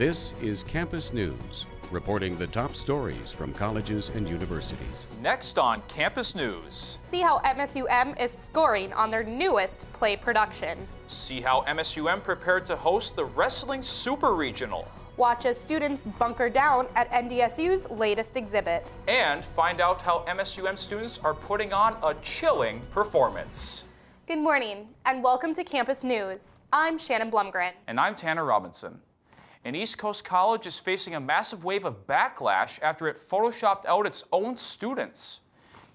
This is Campus News, reporting the top stories from colleges and universities. Next on Campus News. See how MSUM is scoring on their newest play production. See how MSUM prepared to host the Wrestling Super Regional. Watch as students bunker down at NDSU's latest exhibit. And find out how MSUM students are putting on a chilling performance. Good morning and welcome to Campus News. I'm Shannon Blumgren. And I'm Tanner Robinson. An East Coast college is facing a massive wave of backlash after it photoshopped out its own students.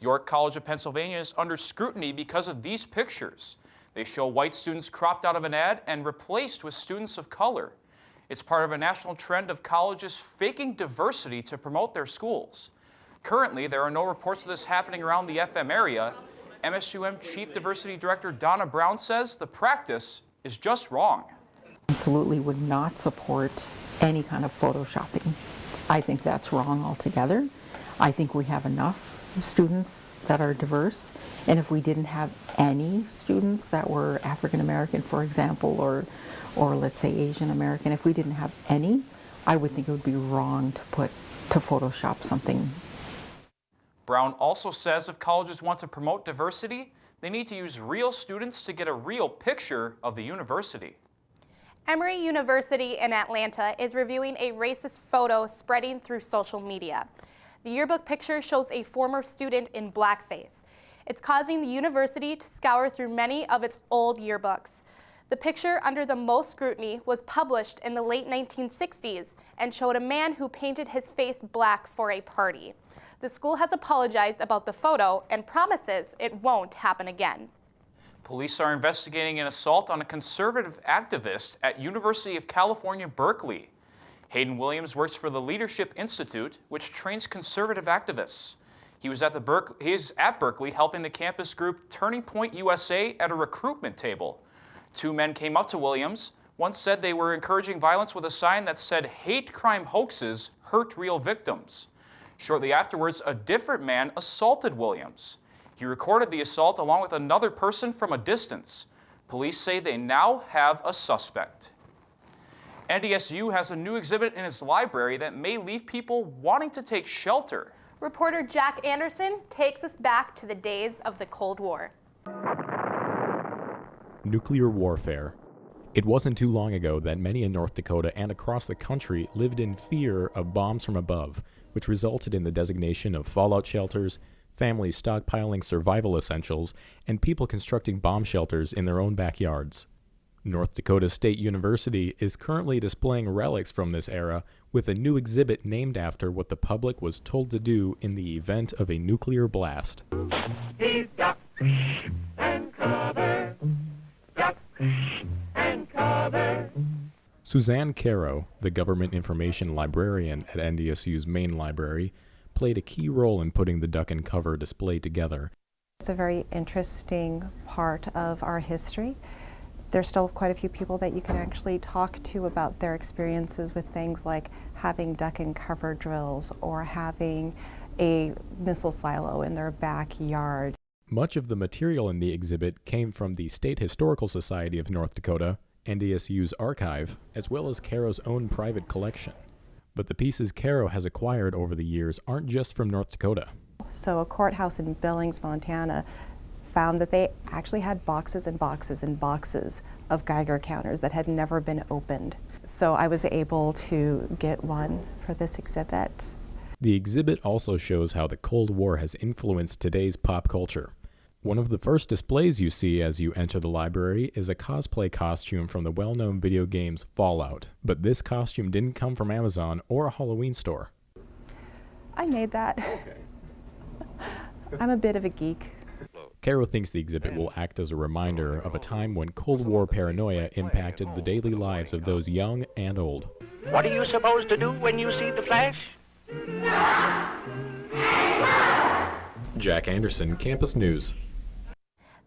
York College of Pennsylvania is under scrutiny because of these pictures. They show white students cropped out of an ad and replaced with students of color. It's part of a national trend of colleges faking diversity to promote their schools. Currently, there are no reports of this happening around the FM area. MSUM Chief Diversity Director Donna Brown says the practice is just wrong. Absolutely would not support any kind of photoshopping. I think that's wrong altogether. I think we have enough students that are diverse, and if we didn't have any students that were African American, for example, or let's say Asian American, if we didn't have any, I would think it would be wrong to Photoshop something. Brown also says if colleges want to promote diversity, they need to use real students to get a real picture of the university. Emory University in Atlanta is reviewing a racist photo spreading through social media. The yearbook picture shows a former student in blackface. It's causing the university to scour through many of its old yearbooks. The picture under the most scrutiny was published in the late 1960s and showed a man who painted his face black for a party. The school has apologized about the photo and promises it won't happen again. Police are investigating an assault on a conservative activist at University of California, Berkeley. Hayden Williams works for the Leadership Institute, which trains conservative activists. He is at Berkeley helping the campus group Turning Point USA at a recruitment table. Two men came up to Williams. One said they were encouraging violence with a sign that said hate crime hoaxes hurt real victims. Shortly afterwards, a different man assaulted Williams. He recorded the assault along with another person from a distance. Police say they now have a suspect. NDSU has a new exhibit in its library that may leave people wanting to take shelter. Reporter Jack Anderson takes us back to the days of the Cold War. Nuclear warfare. It wasn't too long ago that many in North Dakota and across the country lived in fear of bombs from above, which resulted in the designation of fallout shelters, families stockpiling survival essentials, and people constructing bomb shelters in their own backyards. North Dakota State University is currently displaying relics from this era with a new exhibit named after what the public was told to do in the event of a nuclear blast. He's duck and cover, duck and cover. Suzanne Caro, the government information librarian at NDSU's main library, played a key role in putting the duck and cover display together. It's a very interesting part of our history. There's still quite a few people that you can actually talk to about their experiences with things like having duck and cover drills or having a missile silo in their backyard. Much of the material in the exhibit came from the State Historical Society of North Dakota, NDSU's archive, as well as Caro's own private collection. But the pieces Caro has acquired over the years aren't just from North Dakota. So a courthouse in Billings, Montana found that they actually had boxes and boxes and boxes of Geiger counters that had never been opened. So I was able to get one for this exhibit. The exhibit also shows how the Cold War has influenced today's pop culture. One of the first displays you see as you enter the library is a cosplay costume from the well-known video games Fallout, but this costume didn't come from Amazon or a Halloween store. I made that. Okay. I'm a bit of a geek. Caro thinks the exhibit will act as a reminder of a time when Cold War paranoia impacted the daily lives of those young and old. What are you supposed to do when you see the flash? Jack Anderson, Campus News.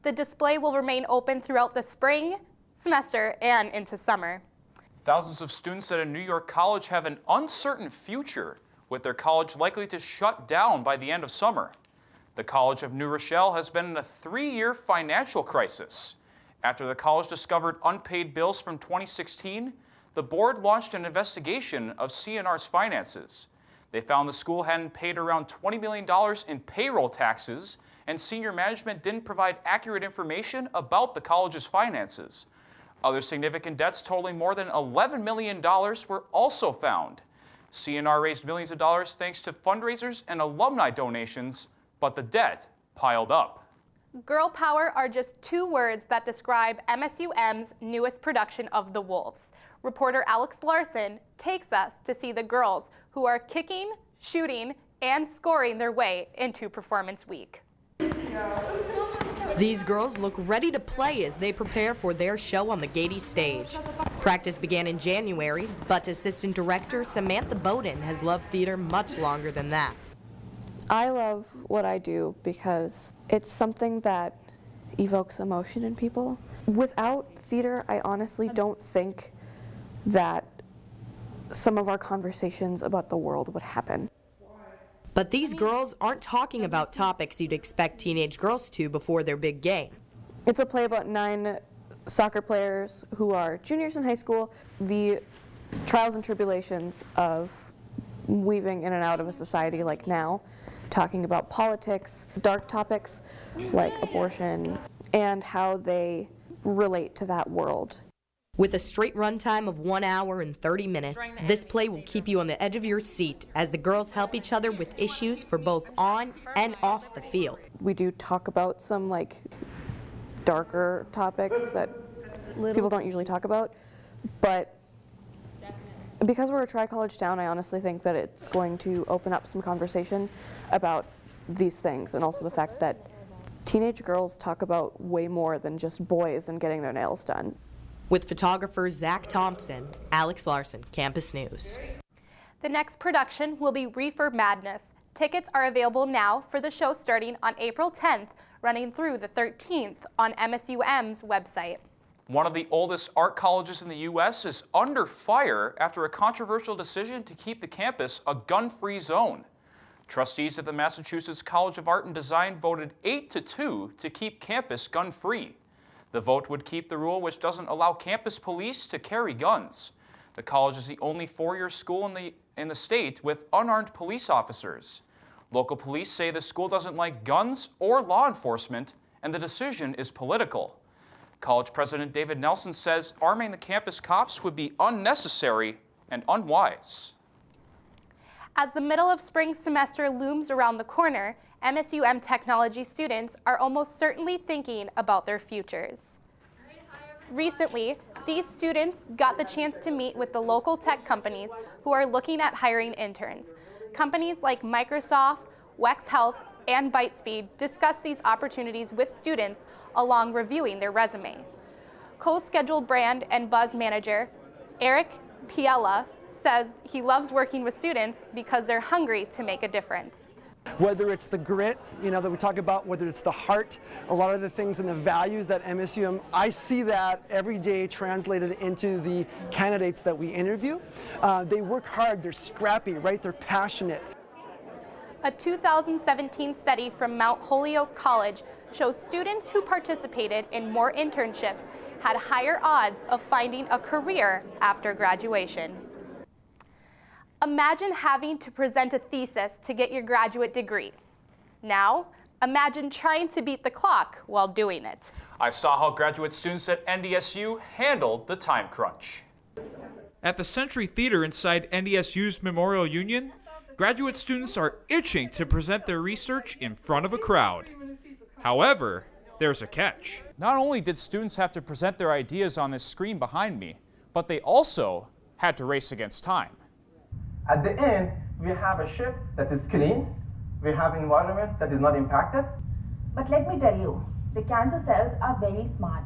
The display will remain open throughout the spring, semester, and into summer. Thousands of students at a New York college have an uncertain future, with their college likely to shut down by the end of summer. The College of New Rochelle has been in a 3-year financial crisis. After the college discovered unpaid bills from 2016, the board launched an investigation of CNR's finances. They found the school hadn't paid around $20 million in payroll taxes, and senior management didn't provide accurate information about the college's finances. Other significant debts totaling more than $11 million were also found. CNR raised millions of dollars thanks to fundraisers and alumni donations, but the debt piled up. Girl power are just two words that describe MSUM's newest production of The Wolves. Reporter Alex Larson takes us to see the girls who are kicking, shooting, and scoring their way into Performance Week. These girls look ready to play as they prepare for their show on the Gady stage. Practice began in January, but Assistant Director Samantha Bowden has loved theater much longer than that. I love what I do because it's something that evokes emotion in people. Without theater, I honestly don't think that some of our conversations about the world would happen. But these girls aren't talking about topics you'd expect teenage girls to before their big game. It's a play about 9 soccer players who are juniors in high school, the trials and tribulations of weaving in and out of a society like now, talking about politics, dark topics like abortion, and how they relate to that world. With a straight runtime of 1 hour and 30 minutes, this play will keep you on the edge of your seat as the girls help each other with issues for both on and off the field. We do talk about some like darker topics that people don't usually talk about, but because we're a tri-college town, I honestly think that it's going to open up some conversation about these things, and also the fact that teenage girls talk about way more than just boys and getting their nails done. With photographer Zach Thompson, Alex Larson, Campus News. The next production will be Reefer Madness. Tickets are available now for the show starting on April 10th, running through the 13th on MSUM's website. One of the oldest art colleges in the U.S. is under fire after a controversial decision to keep the campus a gun-free zone. Trustees of the Massachusetts College of Art and Design voted 8-2 to keep campus gun-free. The vote would keep the rule which doesn't allow campus police to carry guns. The college is the only four-year school in the state with unarmed police officers. Local police say the school doesn't like guns or law enforcement, and the decision is political. College President David Nelson says arming the campus cops would be unnecessary and unwise. As the middle of spring semester looms around the corner, MSUM technology students are almost certainly thinking about their futures. Recently, these students got the chance to meet with the local tech companies who are looking at hiring interns. Companies like Microsoft, Wex Health, and Bytespeed discuss these opportunities with students along reviewing their resumes. Co-scheduled brand and buzz manager Eric Piella says he loves working with students because they're hungry to make a difference. Whether it's the grit, that we talk about, whether it's the heart, a lot of the things and the values that MSUM, I see that every day translated into the candidates that we interview. They work hard, they're scrappy, right? They're passionate. A 2017 study from Mount Holyoke College shows students who participated in more internships had higher odds of finding a career after graduation. Imagine having to present a thesis to get your graduate degree. Now, imagine trying to beat the clock while doing it. I saw how graduate students at NDSU handled the time crunch. At the Century Theater inside NDSU's Memorial Union, graduate students are itching to present their research in front of a crowd. However, there's a catch. Not only did students have to present their ideas on this screen behind me, but they also had to race against time. At the end, we have a ship that is clean, we have an environment that is not impacted. But let me tell you, the cancer cells are very smart.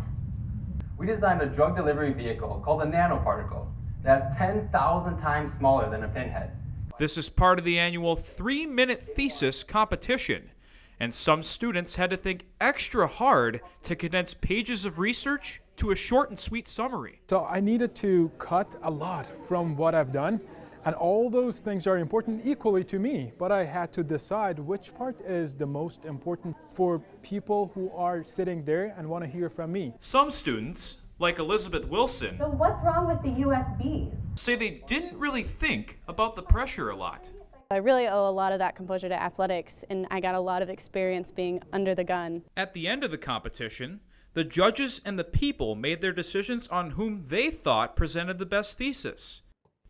We designed a drug delivery vehicle called a nanoparticle that's 10,000 times smaller than a pinhead. This is part of the annual 3-minute thesis competition, and some students had to think extra hard to condense pages of research to a short and sweet summary. So I needed to cut a lot from what I've done, and all those things are important equally to me, but I had to decide which part is the most important for people who are sitting there and want to hear from me. Some students like Elizabeth Wilson, So what's wrong with the USBs? say they didn't really think about the pressure a lot. I really owe a lot of that composure to athletics, and I got a lot of experience being under the gun. At the end of the competition, the judges and the people made their decisions on whom they thought presented the best thesis.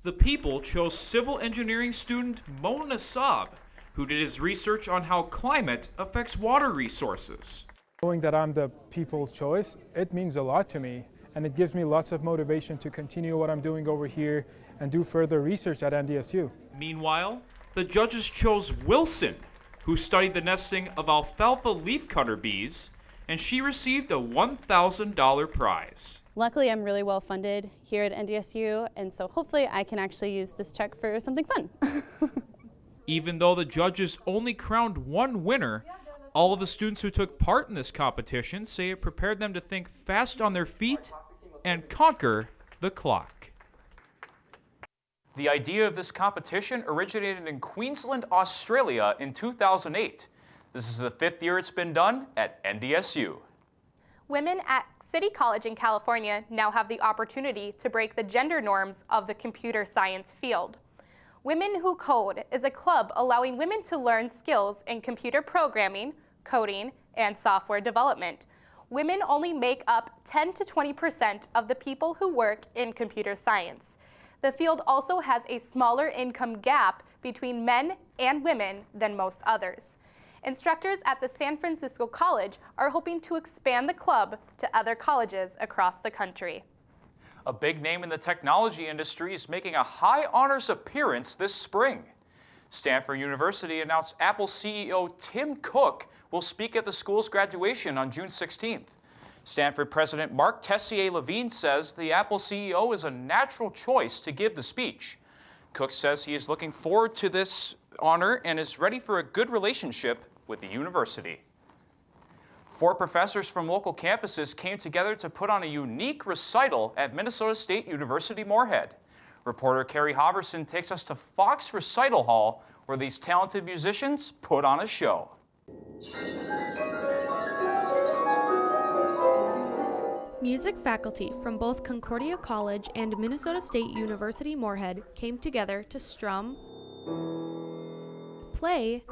The people chose civil engineering student Mona Saab, who did his research on how climate affects water resources. Knowing that I'm the people's choice, it means a lot to me, and it gives me lots of motivation to continue what I'm doing over here and do further research at NDSU. Meanwhile, the judges chose Wilson, who studied the nesting of alfalfa leafcutter bees, and she received a $1,000 prize. Luckily, I'm really well funded here at NDSU, and so hopefully I can actually use this check for something fun. Even though the judges only crowned one winner, all of the students who took part in this competition say it prepared them to think fast on their feet and conquer the clock. The idea of this competition originated in Queensland, Australia in 2008. This is the 5th year it's been done at NDSU. Women at City College in California now have the opportunity to break the gender norms of the computer science field. Women Who Code is a club allowing women to learn skills in computer programming, coding, and software development. Women only make up 10 to 20% of the people who work in computer science. The field also has a smaller income gap between men and women than most others. Instructors at the San Francisco College are hoping to expand the club to other colleges across the country. A big name in the technology industry is making a high honors appearance this spring. Stanford University announced Apple CEO Tim Cook will speak at the school's graduation on June 16th. Stanford President Mark Tessier-Levine says the Apple CEO is a natural choice to give the speech. Cook says he is looking forward to this honor and is ready for a good relationship with the university. 4 professors from local campuses came together to put on a unique recital at Minnesota State University Moorhead. Reporter Carrie Hoverson takes us to Fox Recital Hall, where these talented musicians put on a show. Music faculty from both Concordia College and Minnesota State University Moorhead came together to strum, play,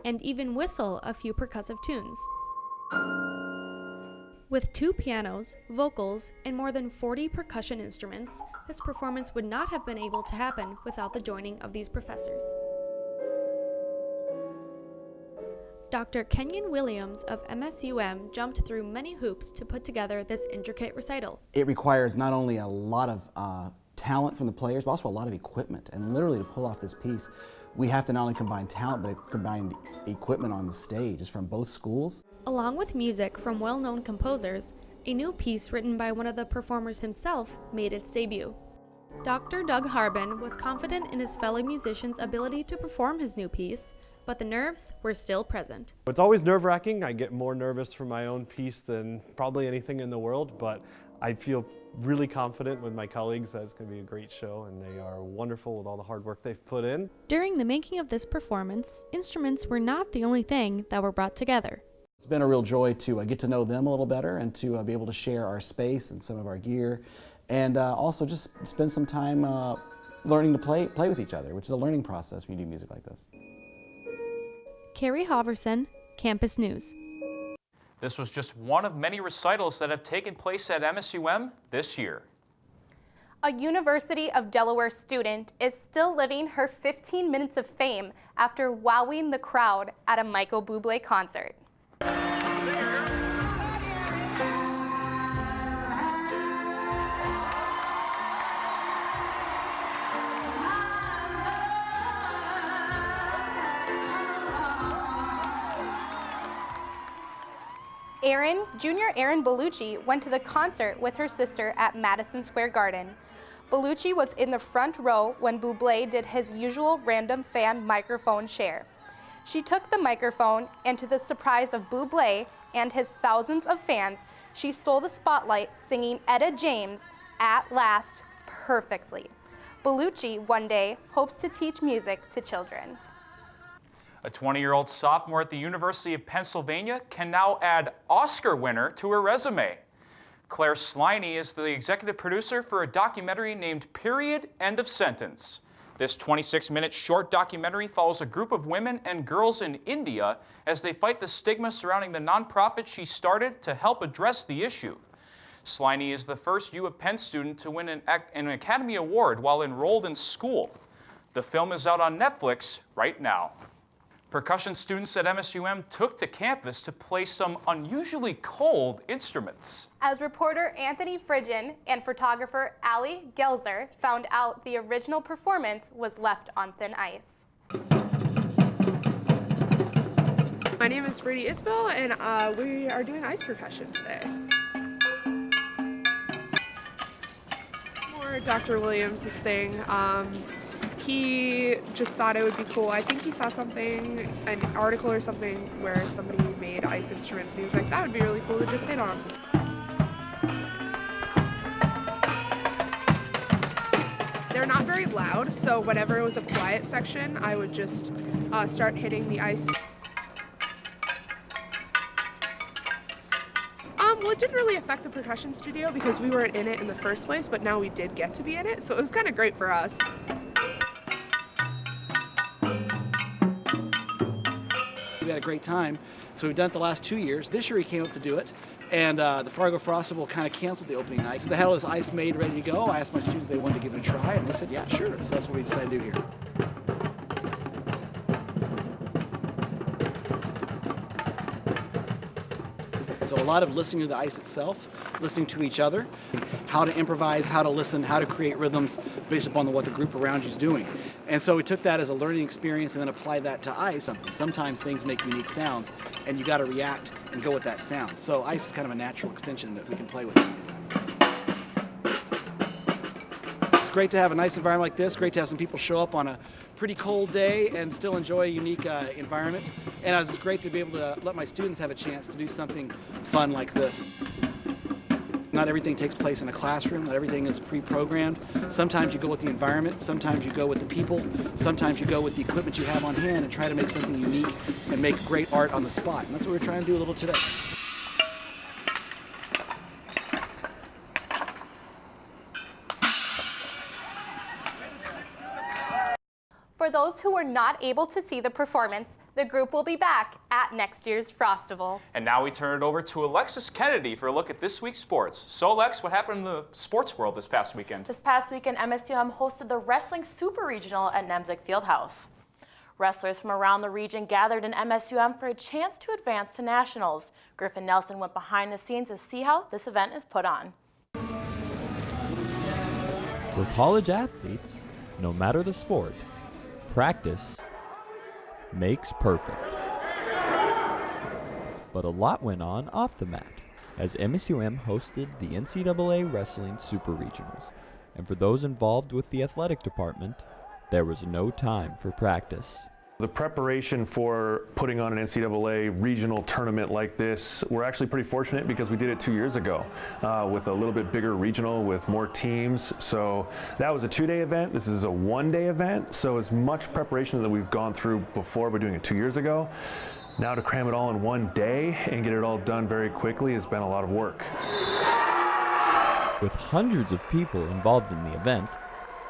and even whistle a few percussive tunes. With 2 pianos, vocals, and more than 40 percussion instruments, this performance would not have been able to happen without the joining of these professors. Dr. Kenyon Williams of MSUM jumped through many hoops to put together this intricate recital. It requires not only a lot of talent from the players, but also a lot of equipment. And literally to pull off this piece, we have to not only combine talent, but combine equipment on the stage. It's from both schools. Along with music from well-known composers, a new piece written by one of the performers himself made its debut. Dr. Doug Harbin was confident in his fellow musicians' ability to perform his new piece, but the nerves were still present. It's always nerve-wracking. I get more nervous for my own piece than probably anything in the world, but I feel really confident with my colleagues that it's going to be a great show, and they are wonderful with all the hard work they've put in. During the making of this performance, instruments were not the only thing that were brought together. It's been a real joy to get to know them a little better and to be able to share our space and some of our gear, and also just spend some time learning to play with each other, which is a learning process when you do music like this. Carrie Hoverson, Campus News. This was just one of many recitals that have taken place at MSUM this year. A University of Delaware student is still living her 15 minutes of fame after wowing the crowd at a Michael Bublé concert. Junior Erin Bellucci went to the concert with her sister at Madison Square Garden. Bellucci was in the front row when Bublé did his usual random fan microphone share. She took the microphone, and to the surprise of Bublé and his thousands of fans, she stole the spotlight singing Etta James, At Last, perfectly. Bellucci one day hopes to teach music to children. A 20-year-old sophomore at the University of Pennsylvania can now add Oscar winner to her resume. Claire Sliney is the executive producer for a documentary named Period, End of Sentence. This 26-minute short documentary follows a group of women and girls in India as they fight the stigma surrounding the nonprofit she started to help address the issue. Sliney is the first U of Penn student to win an Academy Award while enrolled in school. The film is out on Netflix right now. Percussion students at MSUM took to campus to play some unusually cold instruments. As reporter Anthony Fridgen and photographer Ali Gelzer found out, the original performance was left on thin ice. My name is Brady Isbell, and we are doing ice percussion today. More Dr. Williams' thing. He just thought it would be cool. I think he saw something, an article or something, where somebody made ice instruments, and he was like, that would be really cool to just hit on. They're not very loud, so whenever it was a quiet section, I would just start hitting the ice. Well, it didn't really affect the percussion studio because we weren't in it in the first place, but now we did get to be in it, so it was kind of great for us. We had a great time, so we've done it the last 2 years. This year he came up to do it, and the Fargo Festival kind of canceled the opening night. So they had all this ice made ready to go. I asked my students if they wanted to give it a try, and they said, yeah, sure. So that's what we decided to do here. So a lot of listening to the ice itself, listening to each other, how to improvise, how to listen, how to create rhythms based upon what the group around you is doing. And so we took that as a learning experience and then applied that to ice. Sometimes things make unique sounds, and you got to react and go with that sound. So ice is kind of a natural extension that we can play with. It's great to have a nice environment like this. Great to have some people show up on a pretty cold day and still enjoy a unique environment. And it was great to be able to let my students have a chance to do something fun like this. Not everything takes place in a classroom, not everything is pre-programmed. Sometimes you go with the environment, sometimes you go with the people, sometimes you go with the equipment you have on hand and try to make something unique and make great art on the spot. And that's what we're trying to do a little today. For those who were not able to see the performance, the group will be back at next year's Frostival. And now we turn it over to Alexis Kennedy for a look at this week's sports. So Alex, what happened in the sports world this past weekend? This past weekend, MSUM hosted the Wrestling Super Regional at Nemzik Fieldhouse. Wrestlers from around the region gathered in MSUM for a chance to advance to nationals. Griffin Nelson went behind the scenes to see how this event is put on. For college athletes, no matter the sport, practice makes perfect. But a lot went on off the mat as MSUM hosted the NCAA Wrestling Super Regionals. And for those involved with the athletic department, there was no time for practice. The preparation for putting on an NCAA regional tournament like this, we're actually pretty fortunate because we did it 2 years ago with a little bit bigger regional with more teams. So that was a 2-day event. This is a 1-day event. So as much preparation that we've gone through before, we're doing it 2 years ago. Now to cram it all in 1 day and get it all done very quickly has been a lot of work. With hundreds of people involved in the event,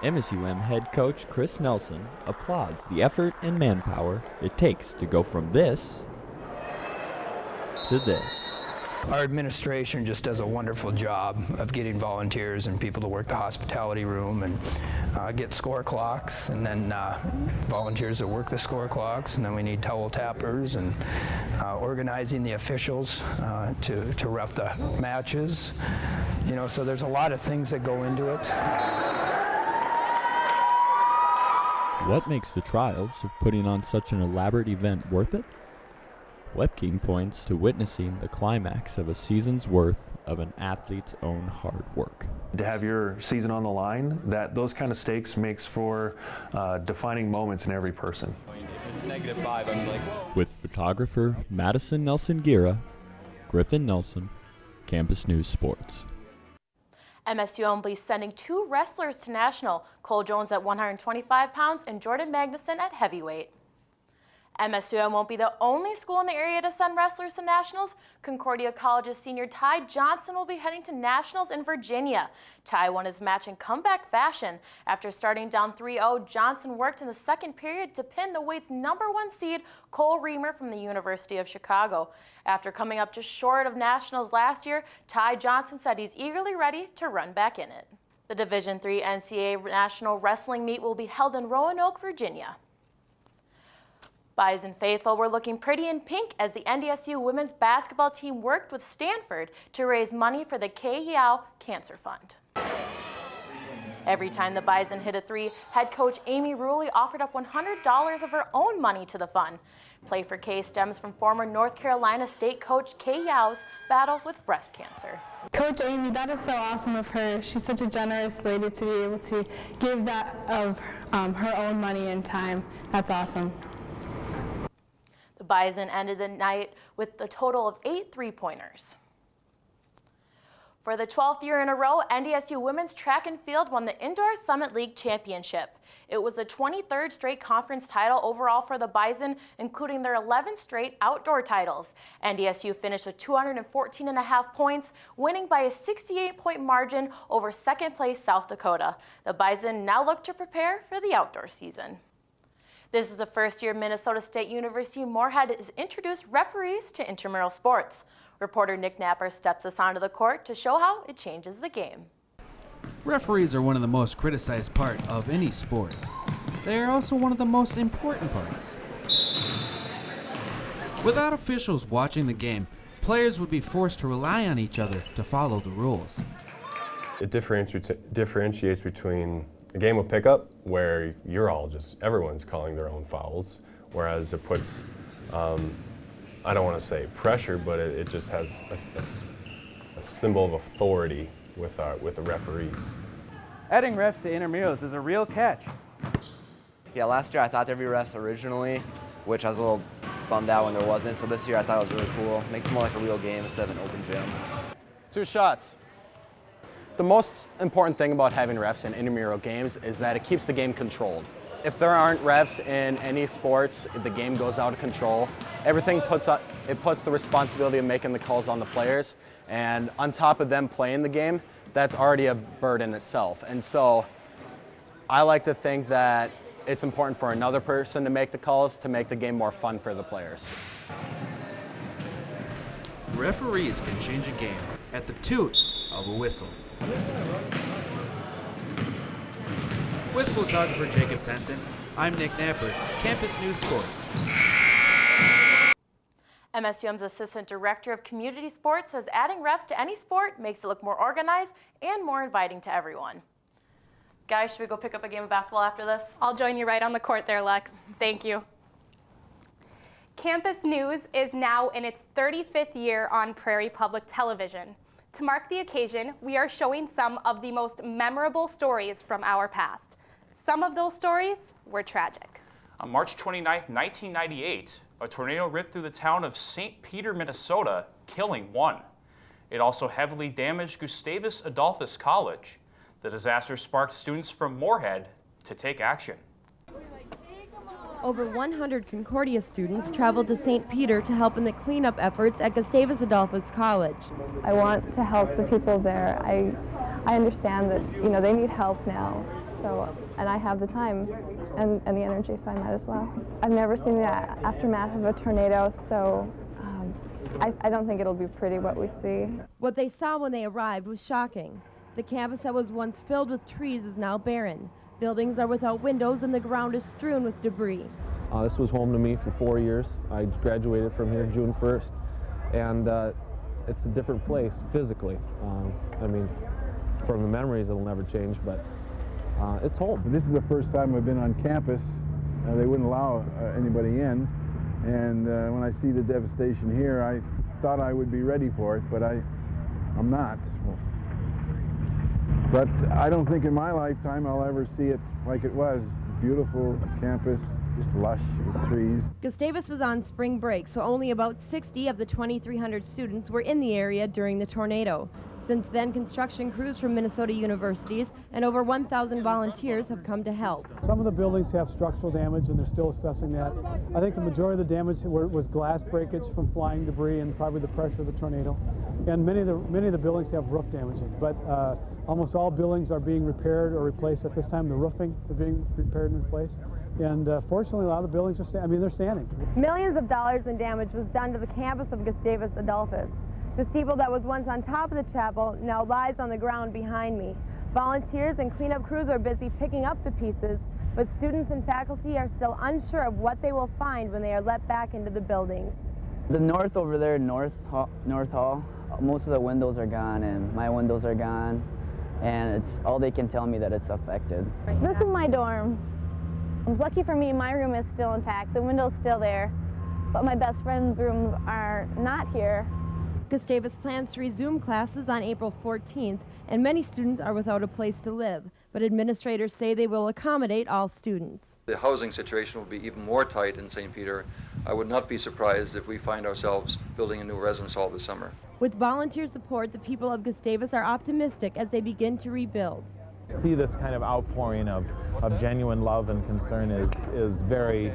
MSUM head coach Chris Nelson applauds the effort and manpower it takes to go from this to this. Our administration just does a wonderful job of getting volunteers and people to work the hospitality room and get score clocks, and then volunteers that work the score clocks, and then we need towel tappers and organizing the officials to ref the matches. You know, so there's a lot of things that go into it. What makes the trials of putting on such an elaborate event worth it? Webking points to witnessing the climax of a season's worth of an athlete's own hard work. To have your season on the line, those kind of stakes makes for defining moments in every person. If it's -5, I'm like, whoa. With photographer Madison Nelson Gira, Griffin Nelson, Campus News Sports. MSUM will be sending 2 wrestlers to national, Cole Jones at 125 pounds and Jordan Magnuson at heavyweight. MSUM won't be the only school in the area to send wrestlers to nationals. Concordia College's senior Ty Johnson will be heading to nationals in Virginia. Ty won his match in comeback fashion. After starting down 3-0, Johnson worked in the second period to pin the weight's #1 seed, Cole Reamer from the University of Chicago. After coming up just short of nationals last year, Ty Johnson said he's eagerly ready to run back in it. The Division III NCAA National Wrestling Meet will be held in Roanoke, Virginia. Bison faithful were looking pretty in pink as the NDSU women's basketball team worked with Stanford to raise money for the Kehiau Cancer Fund. Every time the Bison hit a three, head coach Amy Ruley offered up $100 of her own money to the fund. Play for K stems from former North Carolina State coach Kehiau's battle with breast cancer. Coach Amy, that is so awesome of her. She's such a generous lady to be able to give that of her own money and time. That's awesome. The Bison ended the night with a total of 8 3-pointers. For the 12th year in a row, NDSU women's track and field won the Indoor Summit League Championship. It was the 23rd straight conference title overall for the Bison, including their 11th straight outdoor titles. NDSU finished with 214.5 points, winning by a 68-point margin over second place South Dakota. The Bison now look to prepare for the outdoor season. This is the first year Minnesota State University Moorhead has introduced referees to intramural sports. Reporter Nick Napper steps us onto the court to show how it changes the game. Referees are one of the most criticized part of any sport. They are also one of the most important parts. Without officials watching the game, players would be forced to rely on each other to follow the rules. It differentiates between a game of pickup where everyone's calling their own fouls, whereas it puts, I don't want to say pressure, but it just has a symbol of authority with the referees. Adding refs to intramurals is a real catch. Yeah, last year I thought there'd be refs originally, which I was a little bummed out when there wasn't. So this year I thought it was really cool. Makes it more like a real game instead of an open gym. 2 shots. The most important thing about having refs in intramural games is that it keeps the game controlled. If there aren't refs in any sports, the game goes out of control. Everything puts the responsibility of making the calls on the players, and on top of them playing the game, that's already a burden itself. And so I like to think that it's important for another person to make the calls to make the game more fun for the players. Referees can change a game at the toot of a whistle. With photographer Jacob Tenson, I'm Nick Napper, Campus News Sports. MSUM's Assistant Director of Community Sports says adding refs to any sport makes it look more organized and more inviting to everyone. Guys, should we go pick up a game of basketball after this? I'll join you right on the court there, Lex. Thank you. Campus News is now in its 35th year on Prairie Public Television. To mark the occasion, we are showing some of the most memorable stories from our past. Some of those stories were tragic. On March 29, 1998, a tornado ripped through the town of St. Peter, Minnesota, killing 1. It also heavily damaged Gustavus Adolphus College. The disaster sparked students from Moorhead to take action. Over 100 Concordia students traveled to St. Peter to help in the cleanup efforts at Gustavus Adolphus College. I want to help the people there. I understand that, they need help now. So, and I have the time and the energy, so I might as well. I've never seen the aftermath of a tornado, so I don't think it'll be pretty what we see. What they saw when they arrived was shocking. The campus that was once filled with trees is now barren. Buildings are without windows and the ground is strewn with debris. This was home to me for 4 years. I graduated from here June 1st, and it's a different place physically. From the memories it'll never change, but it's home. This is the first time I've been on campus. They wouldn't allow anybody in, and when I see the devastation here, I thought I would be ready for it, but I'm not. But I don't think in my lifetime I'll ever see it like it was. Beautiful campus, just lush with trees. Gustavus was on spring break, so only about 60 of the 2,300 students were in the area during the tornado. Since then, construction crews from Minnesota universities and over 1,000 volunteers have come to help. Some of the buildings have structural damage and they're still assessing that. I think the majority of the damage was glass breakage from flying debris and probably the pressure of the tornado. And many of the buildings have roof damages, but almost all buildings are being repaired or replaced at this time. The roofing is being repaired and replaced. And fortunately, a lot of the buildings are they're standing. Millions of dollars in damage was done to the campus of Gustavus Adolphus. The steeple that was once on top of the chapel now lies on the ground behind me. Volunteers and cleanup crews are busy picking up the pieces, but students and faculty are still unsure of what they will find when they are let back into the buildings. The north over there, North Hall, most of the windows are gone and my windows are gone, and it's all they can tell me that it's affected. This is my dorm. Lucky for me, my room is still intact. The window's still there, but my best friend's rooms are not here. Gustavus plans to resume classes on April 14th, and many students are without a place to live, but administrators say they will accommodate all students. The housing situation will be even more tight in St. Peter. I would not be surprised if we find ourselves building a new residence hall this summer. With volunteer support, the people of Gustavus are optimistic as they begin to rebuild. See this kind of outpouring of genuine love and concern is very,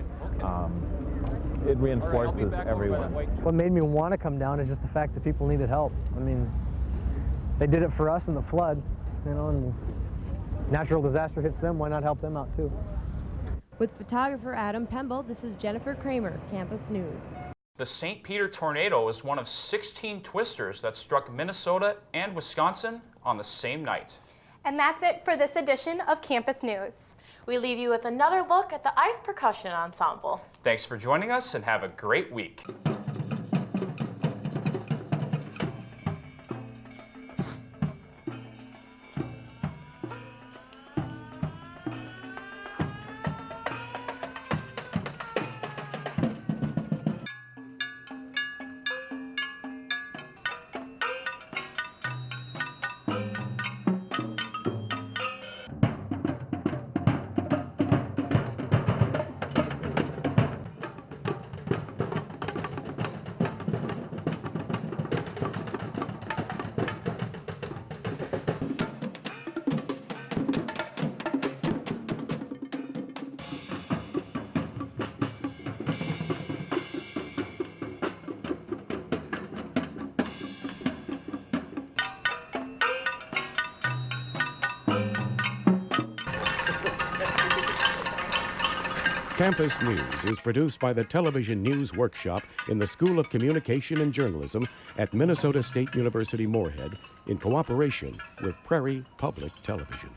it reinforces everyone. What made me want to come down is just the fact that people needed help. I mean, they did it for us in the flood, you know, and natural disaster hits them, why not help them out too? With photographer Adam Pemble, this is Jennifer Kramer, Campus News. The St. Peter tornado is one of 16 twisters that struck Minnesota and Wisconsin on the same night. And that's it for this edition of Campus News. We leave you with another look at the Ice Percussion Ensemble. Thanks for joining us and have a great week. Campus News is produced by the Television News Workshop in the School of Communication and Journalism at Minnesota State University Moorhead in cooperation with Prairie Public Television.